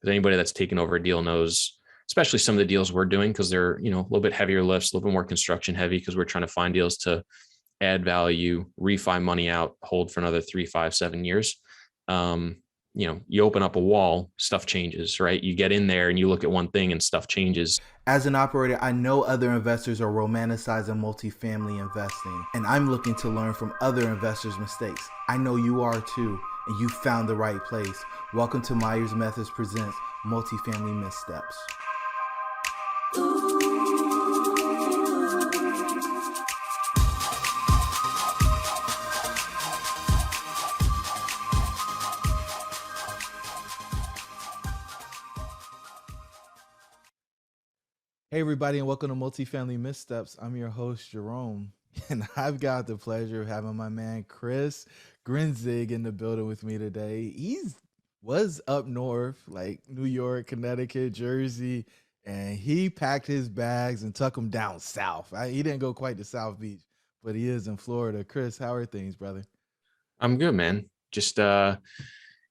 because anybody that's taken over a deal knows, especially some of the deals we're doing, because they're, a little bit heavier lifts, a little bit more construction heavy, because we're trying to find deals to add value, refi money out, hold for another 3, 5, 7 years. You open up a wall, stuff changes, right? You get in there and you look at one thing and stuff changes. As an operator, I know other investors are romanticizing multifamily investing, and I'm looking to learn from other investors' mistakes. I know you are too, and you found the right place. Welcome to Myers Methods Presents Multifamily Missteps. Hey everybody, and welcome to Multifamily Missteps. I'm your host, Jerome, and I've got the pleasure of having my man Chris Grenzig in the building with me today. Was up north, like New York, Connecticut, Jersey, and he packed his bags and took them down south. He didn't go quite to South Beach, but he is in Florida. Chris, how are things, brother? I'm good, man. Just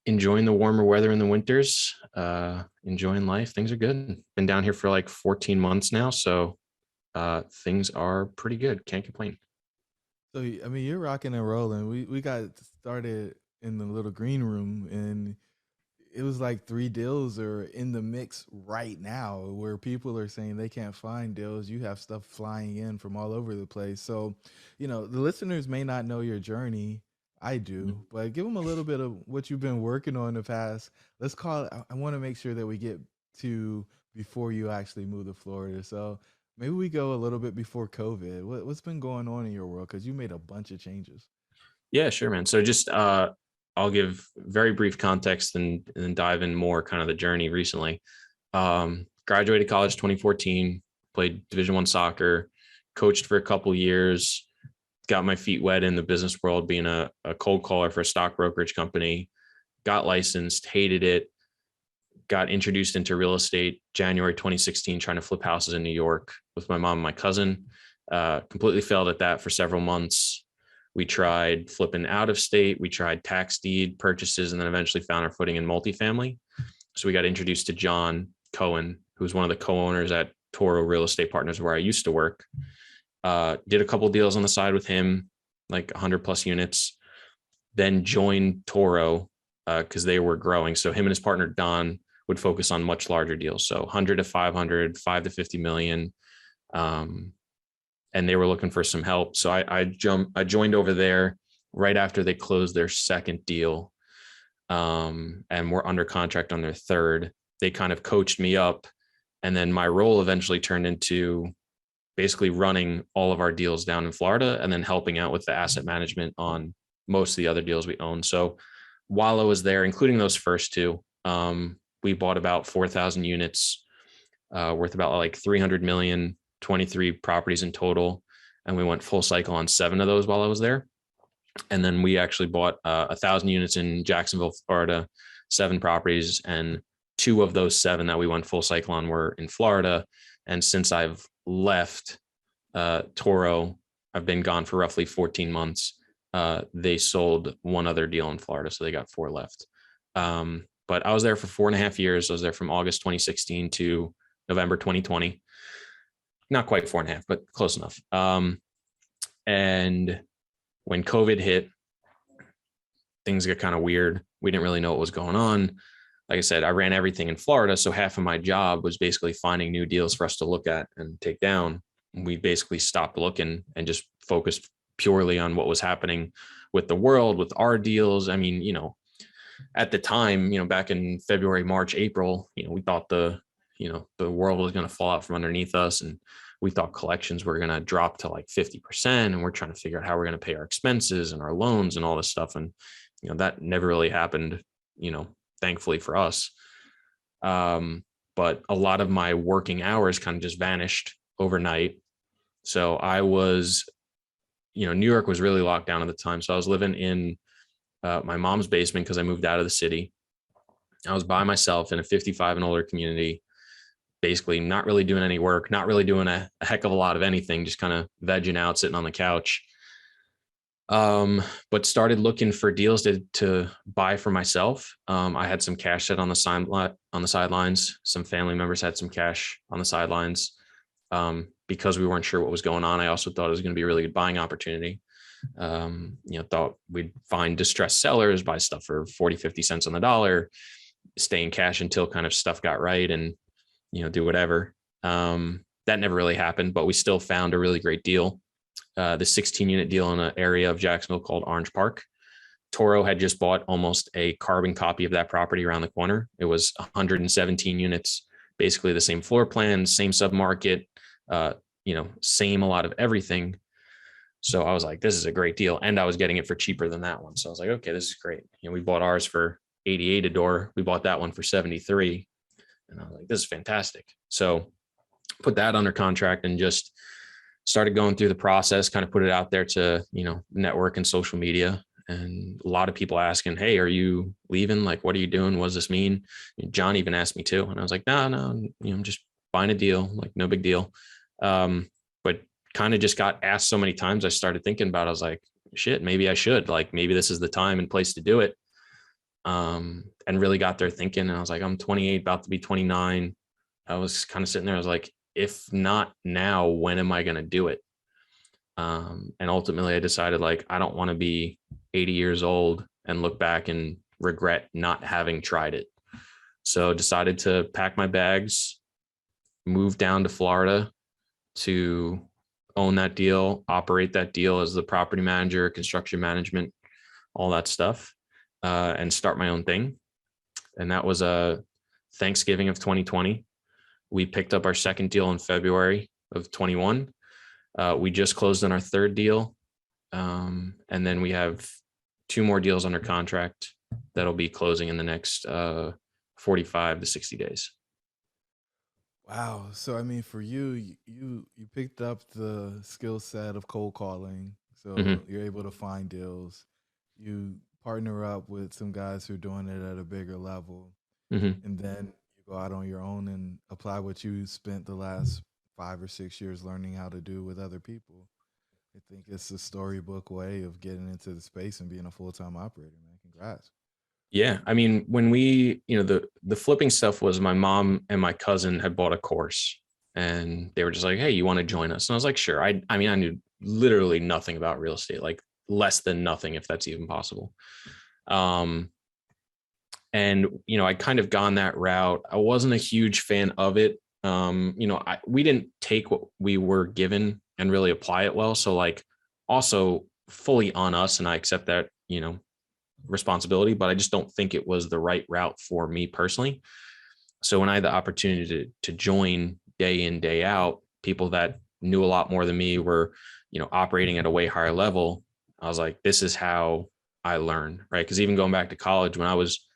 enjoying the warmer weather in the winters, enjoying life. Things are good. Been down here for like 14 months now, so things are pretty good. Can't complain. So, I mean, you're rocking and rolling. We got started in the little green room, and it was like 3 deals are in the mix right now where people are saying they can't find deals. You have stuff flying in from all over the place. So, the listeners may not know your journey. I do, but give them a little bit of what you've been working on in the past. Let's call it, I want to make sure that we get to before you actually move to Florida. So maybe we go a little bit before COVID. What's been going on in your world? Because you made a bunch of changes. Yeah, sure, man. So just I'll give very brief context and then dive in more kind of the journey recently. Graduated college 2014, played Division I soccer, coached for a couple years, got my feet wet in the business world, being a cold caller for a stock brokerage company, got licensed, hated it, got introduced into real estate January 2016, trying to flip houses in New York with my mom and my cousin. Completely failed at that for several months. We tried flipping out of state. We tried tax deed purchases, and then eventually found our footing in multifamily. So we got introduced to John Cohen, who's one of the co-owners at Toro Real Estate Partners, where I used to work. Did a couple deals on the side with him, like 100 plus units, then joined Toro because they were growing. So him and his partner, Don, would focus on much larger deals. So 100 to 500, 5 to 50 million. And they were looking for some help. So I joined over there right after they closed their second deal. And we're under contract on their third. They kind of coached me up. And then my role eventually turned into basically running all of our deals down in Florida and then helping out with the asset management on most of the other deals we own. So while I was there, including those first two, we bought about 4,000 units worth about like 300 million, 23 properties in total. And we went full cycle on 7 of those while I was there. And then we actually bought 1,000 units in Jacksonville, Florida, 7 properties. And 2 of those 7 that we went full cycle on were in Florida. And since I've left Toro, I've been gone for roughly 14 months. They sold 1 other deal in Florida, so they got 4 left. But I was there for 4.5 years. I was there from August 2016 to November 2020. Not quite 4.5, but close enough. And when COVID hit, things got kind of weird. We didn't really know what was going on. Like I said, I ran everything in Florida. So half of my job was basically finding new deals for us to look at and take down. We basically stopped looking and just focused purely on what was happening with the world, with our deals. I mean, at the time, back in February, March, April, we thought the world was going to fall out from underneath us. And we thought collections were going to drop to like 50%. And we're trying to figure out how we're going to pay our expenses and our loans and all this stuff. And, that never really happened, thankfully for us. But a lot of my working hours kind of just vanished overnight. So I was, New York was really locked down at the time. So I was living in my mom's basement because I moved out of the city. I was by myself in a 55 and older community, basically not really doing any work, not really doing a heck of a lot of anything, just kind of vegging out, sitting on the couch. But started looking for deals to buy for myself. I had some cash set on the sidelines. Some family members had some cash on the sidelines. Because we weren't sure what was going on. I also thought it was going to be a really good buying opportunity. Thought we'd find distressed sellers, buy stuff for 40, 50 cents on the dollar, stay in cash until kind of stuff got right and, do whatever. That never really happened, but we still found a really great deal. The 16 unit deal in an area of Jacksonville called Orange Park. Toro had just bought almost a carbon copy of that property around the corner. It was 117 units, basically the same floor plan, same submarket, same a lot of everything. So I was like, this is a great deal. And I was getting it for cheaper than that one. So I was like, okay, this is great. We bought ours for 88 a door. We bought that one for 73. And I was like, this is fantastic. So put that under contract and just started going through the process, kind of put it out there to, network and social media. And a lot of people asking, hey, are you leaving? Like, what are you doing? What does this mean? John even asked me too. And I was like, no, I'm just buying a deal, like no big deal. But kind of just got asked so many times. I started thinking about it. I was like, shit, maybe I should, like, maybe this is the time and place to do it. And really got there thinking, and I was like, I'm 28, about to be 29. I was kind of sitting there. I was like, if not now, when am I going to do it? And ultimately I decided, like, I don't want to be 80 years old and look back and regret not having tried it. So decided to pack my bags, move down to Florida to own that deal, operate that deal as the property manager, construction management, all that stuff, and start my own thing. And that was a Thanksgiving of 2020. We picked up our second deal in February of 21. We just closed on our third deal. And then we have 2 more deals under contract that'll be closing in the next 45 to 60 days. Wow. So I mean, for you, you picked up the skill set of cold calling, so Mm-hmm. you're able to find deals. You partner up with some guys who are doing it at a bigger level, Mm-hmm. and then you go out on your own and apply what you spent the last 5 or 6 years learning how to do with other people. I think it's a storybook way of getting into the space and being a full time operator, man. Congrats. Yeah. I mean, when we, the flipping stuff was my mom and my cousin had bought a course and they were just like, hey, you want to join us? And I was like, sure. I mean, I knew literally nothing about real estate, like less than nothing, if that's even possible. Um, and, I kind of gone that route. I wasn't a huge fan of it. We didn't take what we were given and really apply it well. So, like, also fully on us. And I accept that, responsibility, but I just don't think it was the right route for me personally. So when I had the opportunity to join day in, day out, people that knew a lot more than me were, operating at a way higher level. I was like, this is how I learn, right? Because even going back to college, when I was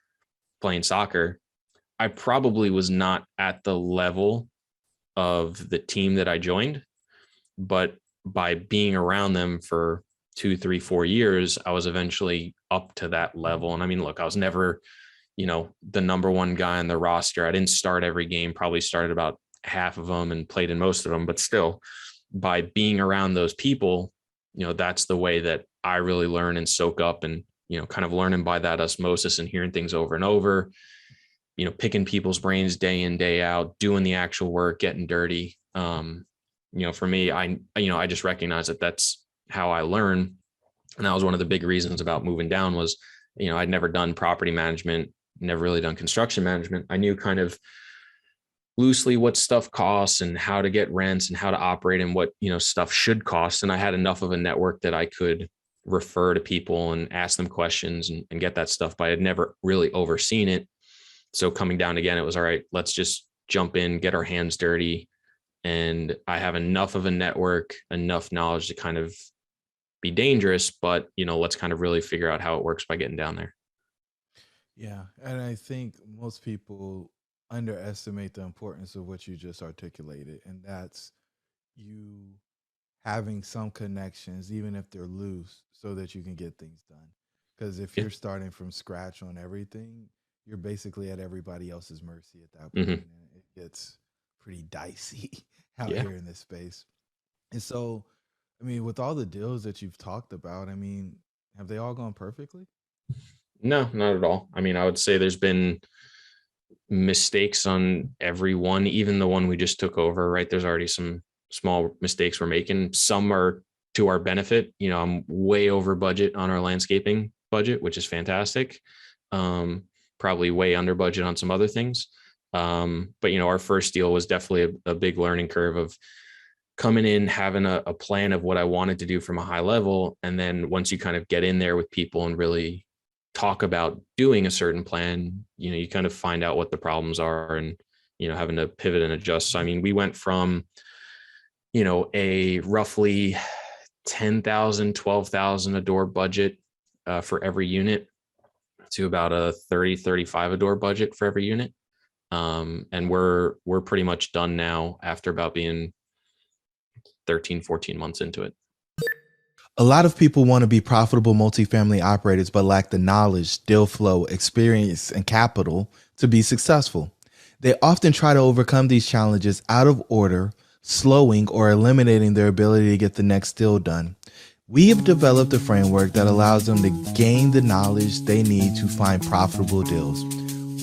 playing soccer, I probably was not at the level of the team that I joined, but by being around them for 2, 3, 4 years, I was eventually up to that level. And I mean, look, I was never, the number one guy on the roster. I didn't start every game, probably started about half of them and played in most of them, but still, by being around those people, that's the way that I really learn and soak up and, kind of learning by that osmosis and hearing things over and over, picking people's brains day in, day out, doing the actual work, getting dirty. For me, I just recognize that that's how I learn. And that was one of the big reasons about moving down was, I'd never done property management, never really done construction management. I knew kind of loosely what stuff costs and how to get rents and how to operate and what, stuff should cost. And I had enough of a network that I could refer to people and ask them questions and get that stuff, but I had never really overseen it. So coming down again, it was all right, let's just jump in, get our hands dirty. And I have enough of a network, enough knowledge to kind of be dangerous, but let's kind of really figure out how it works by getting down there. Yeah, and I think most people underestimate the importance of what you just articulated, and that's you having some connections, even if they're loose, so that you can get things done. Because if Yeah. you're starting from scratch on everything, you're basically at everybody else's mercy at that point, Mm-hmm. and it gets pretty dicey out Yeah. here in this space. And so, I mean, with all the deals that you've talked about, I mean, have they all gone perfectly? No, not at all. I mean, I would say there's been mistakes on every one, even the one we just took over, right? There's already some small mistakes we're making. Some are to our benefit. I'm way over budget on our landscaping budget, which is fantastic. Um, Probably way under budget on some other things. But our first deal was definitely a big learning curve of coming in, having a plan of what I wanted to do from a high level. And then once you kind of get in there with people and really talk about doing a certain plan, you kind of find out what the problems are and, having to pivot and adjust. So, I mean, we went from, a roughly 10,000, 12,000 a door budget for every unit to about a 30, 35 a door budget for every unit. And we're pretty much done now after about being 13, 14 months into it. A lot of people want to be profitable multifamily operators, but lack the knowledge, deal flow, experience, and capital to be successful. They often try to overcome these challenges out of order, slowing or eliminating their ability to get the next deal done. We have developed a framework that allows them to gain the knowledge they need to find profitable deals.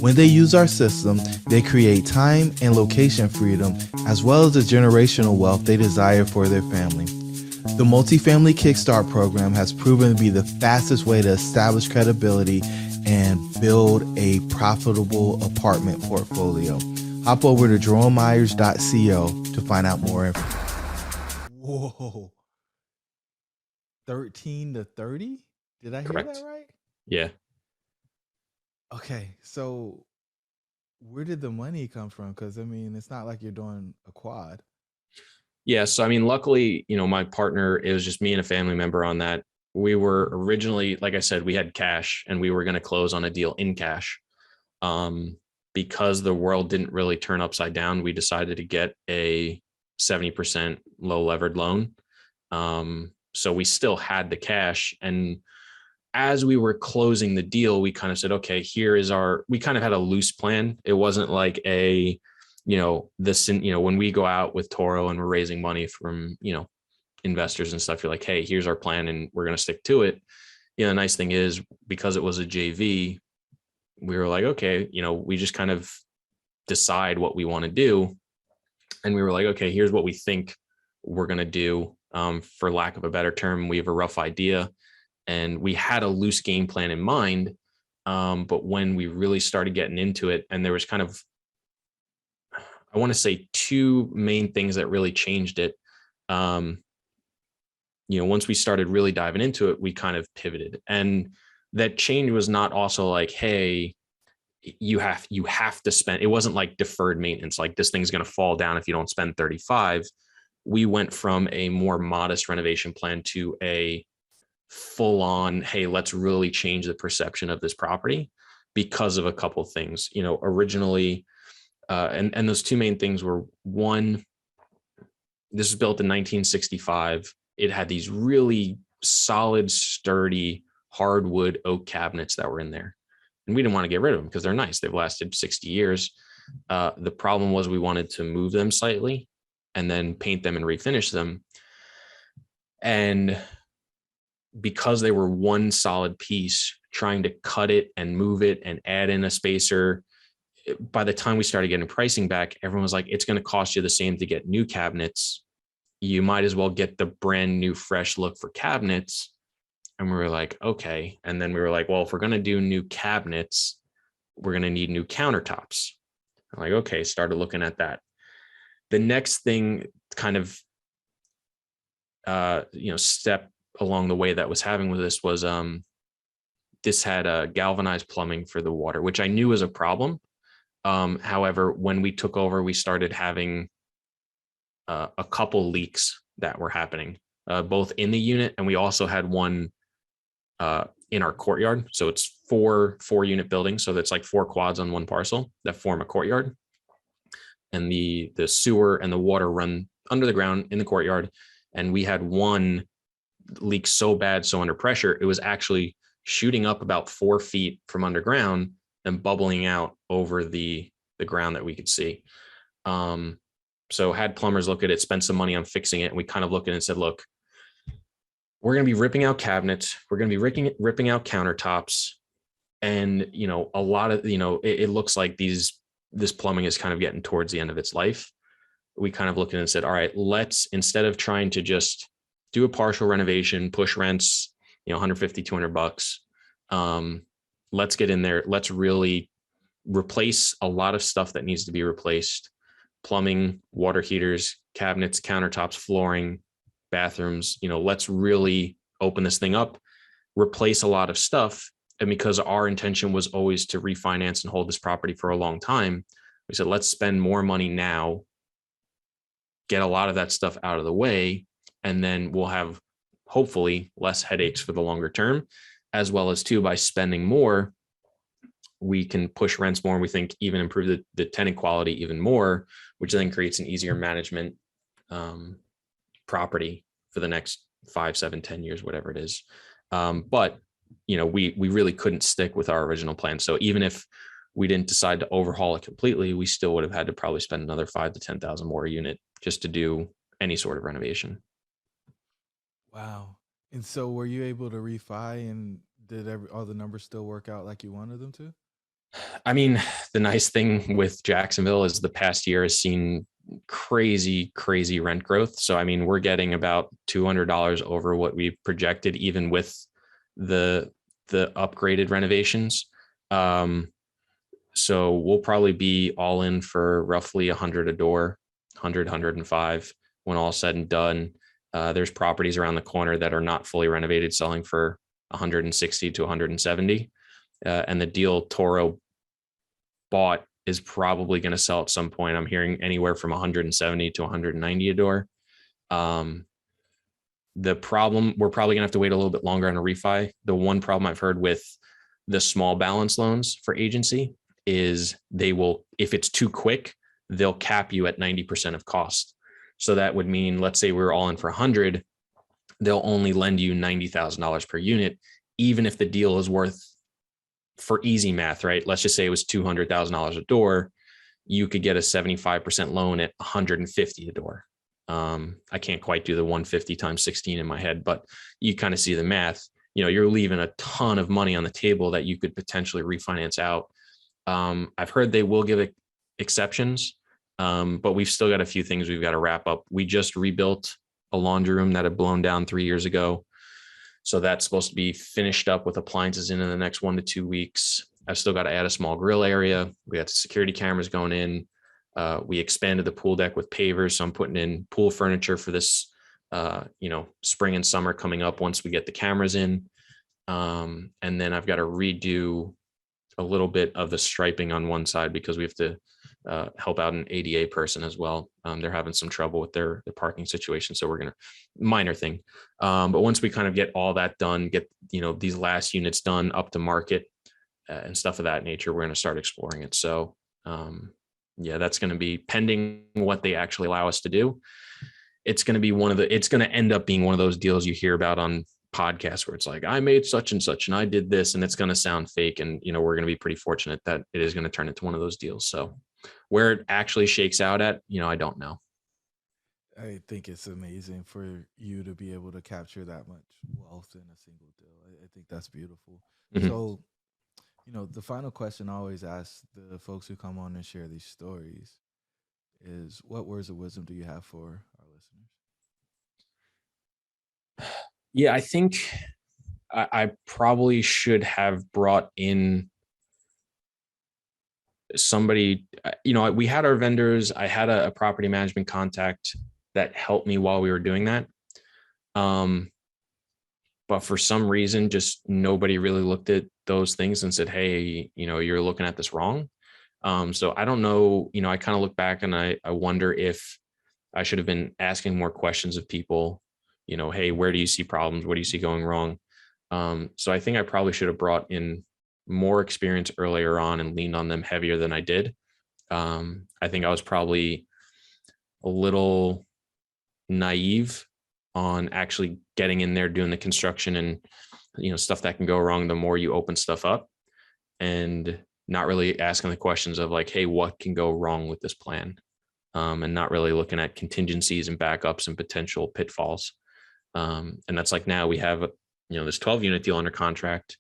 When they use our system, they create time and location freedom, as well as the generational wealth they desire for their family. The Multifamily Kickstart program has proven to be the fastest way to establish credibility and build a profitable apartment portfolio. Hop over to jeromemyers.co to find out more information. Whoa. 13 to 30? Did I hear that right? Yeah. Okay, so where did the money come from? Because I mean, it's not like you're doing a quad. Yeah. So, I mean, luckily, my partner, it was just me and a family member on that. We were originally, like I said, we had cash and we were going to close on a deal in cash. Because the world didn't really turn upside down, we decided to get a 70% low levered loan. So we still had the cash. And as we were closing the deal, we kind of said, okay, we kind of had a loose plan. It wasn't like when we go out with Toro and we're raising money from, investors and stuff, you're like, hey, here's our plan and we're going to stick to it. The nice thing is, because it was a JV, we were like, okay, we just kind of decide what we want to do. And we were like, okay, here's what we think we're going to do. For lack of a better term, we have a rough idea and we had a loose game plan in mind. But when we really started getting into it, and there was kind of, I want to say, two main things that really changed it. Once we started really diving into it, we kind of pivoted, and that change was not also like, hey, you have to spend. It wasn't like deferred maintenance, like this thing's going to fall down if you don't spend 35. We went from a more modest renovation plan to a full on, hey, let's really change the perception of this property because of a couple of things. Originally, and those two main things were, one, this was built in 1965. It had these really solid, sturdy hardwood oak cabinets that were in there. And we didn't want to get rid of them because they're nice. They've lasted 60 years. The problem was we wanted to move them slightly and then paint them and refinish them. And because they were one solid piece, trying to cut it and move it and add in a spacer, by the time we started getting pricing back, everyone was like, it's going to cost you the same to get new cabinets. You might as well get the brand new, fresh look for cabinets. And we were like, okay. And then we were like, well, if we're going to do new cabinets, we're going to need new countertops. I'm like, okay, started looking at that. The next thing kind of, step along the way that was having with this was, this had galvanized plumbing for the water, which I knew was a problem. However, when we took over, we started having a couple leaks that were happening, both in the unit, and we also had one in our courtyard. So it's four unit buildings. So that's like 4 quads on one parcel that form a courtyard. And the sewer and the water run under the ground in the courtyard. And we had one leak so bad, so under pressure, it was actually shooting up about 4 feet from underground and bubbling out over the ground that we could see. So had plumbers look at it, spent some money on fixing it. And we kind of looked at it and said, look, we're going to be ripping out cabinets. We're going to be ripping out countertops. And, a lot of, it looks like this plumbing is kind of getting towards the end of its life. We kind of looked at it and said, all right, let's, instead of trying to just do a partial renovation, push rents, 150, $200, let's get in there. Let's really replace a lot of stuff that needs to be replaced: plumbing, water heaters, cabinets, countertops, flooring, bathrooms. Let's really open this thing up, replace a lot of stuff. And because our intention was always to refinance and hold this property for a long time, we said, let's spend more money now, get a lot of that stuff out of the way, and then we'll have hopefully less headaches for the longer term, as well as too, by spending more, we can push rents more. And we think even improve the tenant quality even more, which then creates an easier management property for the next 5, 7, 10 years, whatever it is. But we really couldn't stick with our original plan. So even if we didn't decide to overhaul it completely, we still would have had to probably spend another 5,000 to 10,000 more a unit just to do any sort of renovation. Wow. And so were you able to refi, and did all the numbers still work out like you wanted them to? I mean, the nice thing with Jacksonville is the past year has seen crazy rent growth. So, I mean, we're getting about $200 over what we projected, even with the upgraded renovations. So we'll probably be all in for roughly 100 a door, 100, 105 when all said and done. There's properties around the corner that are not fully renovated selling for 160 to 170. And the deal Toro bought is probably going to sell at some point. I'm hearing anywhere from 170 to 190 a door. The problem, we're probably gonna have to wait a little bit longer on a refi. The one problem I've heard with the small balance loans for agency is they will, if it's too quick, they'll cap you at 90% of cost. So that would mean, let's say we're all in for 100, they'll only lend you $90,000 per unit, even if the deal is worth, for easy math, right? Let's just say it was $200,000 a door. You could get a 75% loan at 150 a door. I can't quite do the 150 times 16 in my head, but you kind of see the math. You're leaving a ton of money on the table that you could potentially refinance out. I've heard they will give exceptions, but we've still got a few things we've got to wrap up. We just rebuilt a laundry room that had blown down 3 years ago. So that's supposed to be finished up with appliances in the next 1 to 2 weeks. I've still got to add a small grill area. We got security cameras going in. We expanded the pool deck with pavers. So I'm putting in pool furniture for this, spring and summer coming up once we get the cameras in. And then I've got to redo a little bit of the striping on one side because we have to help out an ADA person as well. They're having some trouble with their parking situation. So we're going to, minor thing. But once we kind of get all that done, get, these last units done up to market and stuff of that nature, we're going to start exploring it. So, yeah, that's going to be pending what they actually allow us to do. It's going to be it's going to end up being one of those deals you hear about on podcasts where it's like, I made such and such, and I did this, and it's going to sound fake. And, we're going to be pretty fortunate that it is going to turn into one of those deals. So where it actually shakes out at, I don't know. I think it's amazing for you to be able to capture that much wealth in a single deal. I think that's beautiful. Mm-hmm. So, the final question I always ask the folks who come on and share these stories is, what words of wisdom do you have for our listeners? Yeah, I think I probably should have brought in somebody, we had our vendors. I had a property management contact that helped me while we were doing that. But for some reason, just nobody really looked at those things and said, hey, you're looking at this wrong. So I don't know, I kind of look back and I wonder if I should have been asking more questions of people, hey, where do you see problems? What do you see going wrong? So I think I probably should have brought in more experience earlier on and leaned on them heavier than I did. I think I was probably a little naive on actually getting in there, doing the construction and, stuff that can go wrong the more you open stuff up, and not really asking the questions of like, hey, what can go wrong with this plan? And not really looking at contingencies and backups and potential pitfalls. And that's like, now we have, this 12 unit deal under contract,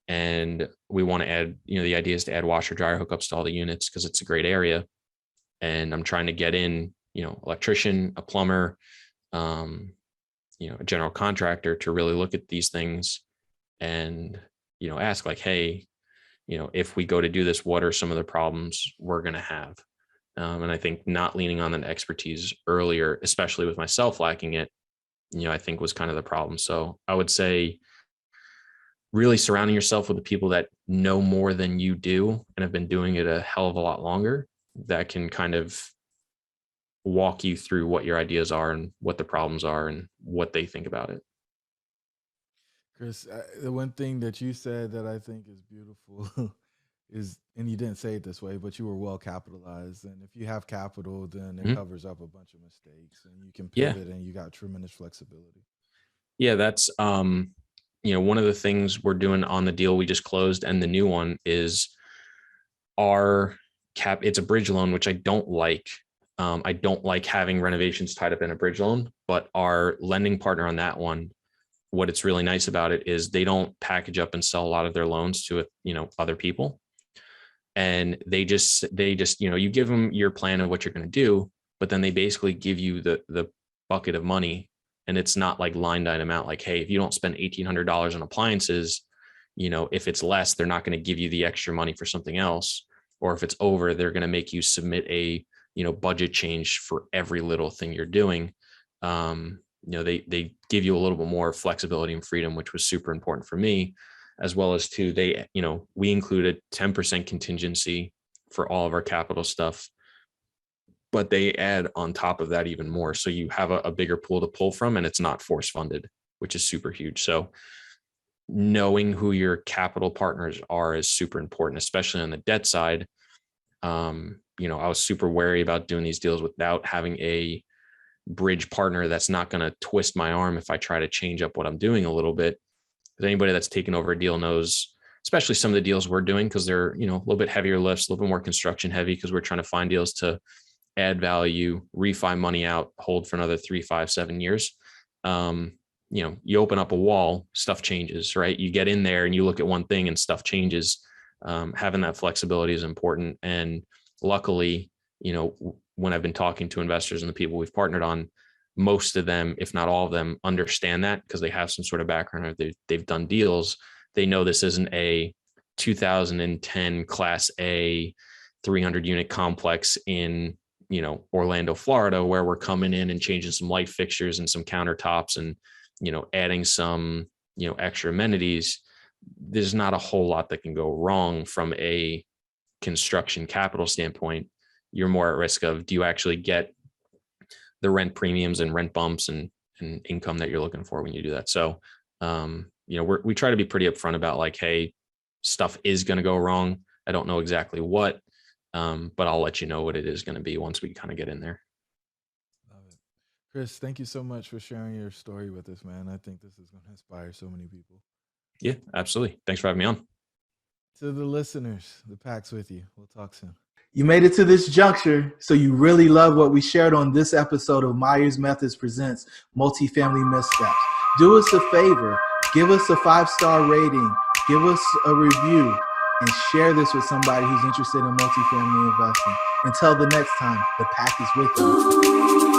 and we want to add, the idea is to add washer dryer hookups to all the units because it's a great area. And I'm trying to get in, electrician, a plumber, a general contractor to really look at these things and, ask like, hey, if we go to do this, what are some of the problems we're going to have? And I think not leaning on that expertise earlier, especially with myself lacking it, I think was kind of the problem. So I would say really surrounding yourself with the people that know more than you do and have been doing it a hell of a lot longer, that can kind of walk you through what your ideas are and what the problems are and what they think about it. Chris, the one thing that you said that I think is beautiful is, and you didn't say it this way, but you were well capitalized. And if you have capital, then it covers up a bunch of mistakes and you can pivot and you got tremendous flexibility. Yeah, that's, one of the things we're doing on the deal we just closed and the new one is our it's a bridge loan, which I don't like. I don't like having renovations tied up in a bridge loan, but our lending partner on that one, what it's really nice about it is they don't package up and sell a lot of their loans to, other people. And they just, you give them your plan of what you're going to do, but then they basically give you the bucket of money. And it's not like line item out, like, hey, if you don't spend $1,800 on appliances, if it's less, they're not going to give you the extra money for something else. Or if it's over, they're going to make you submit a, budget change for every little thing you're doing. They give you a little bit more flexibility and freedom, which was super important for me, as well as we included 10% contingency for all of our capital stuff, but they add on top of that even more. So you have a bigger pool to pull from, and it's not force funded, which is super huge. So knowing who your capital partners are is super important, especially on the debt side. I was super wary about doing these deals without having a bridge partner that's not going to twist my arm if I try to change up what I'm doing a little bit. Because anybody that's taken over a deal knows, especially some of the deals we're doing, because they're, a little bit heavier lifts, a little bit more construction heavy, because we're trying to find deals to add value, refi money out, hold for another 3, 5, 7 years. You open up a wall, stuff changes, right? You get in there and you look at one thing and stuff changes. Having that flexibility is important. And luckily, when I've been talking to investors and the people we've partnered on, most of them, if not all of them, understand that because they have some sort of background or they've done deals. They know this isn't a 2010 Class A 300 unit complex in, Orlando, Florida, where we're coming in and changing some light fixtures and some countertops and, adding some, extra amenities. There's not a whole lot that can go wrong from a construction capital standpoint. You're more at risk of, do you actually get the rent premiums and rent bumps and income that you're looking for when you do that? So, we try to be pretty upfront about like, hey, stuff is going to go wrong. I don't know exactly what, but I'll let you know what it is going to be once we kind of get in there. Love it. Chris, thank you so much for sharing your story with us, man. I think this is going to inspire so many people. Yeah, absolutely. Thanks for having me on. To the listeners, the pack's with you. We'll talk soon. You made it to this juncture, so you really love what we shared on this episode of Myers Methods Presents Multifamily Missteps. Do us a favor, give us a 5-star rating, give us a review, and share this with somebody who's interested in multifamily investing. Until the next time, the pack is with you.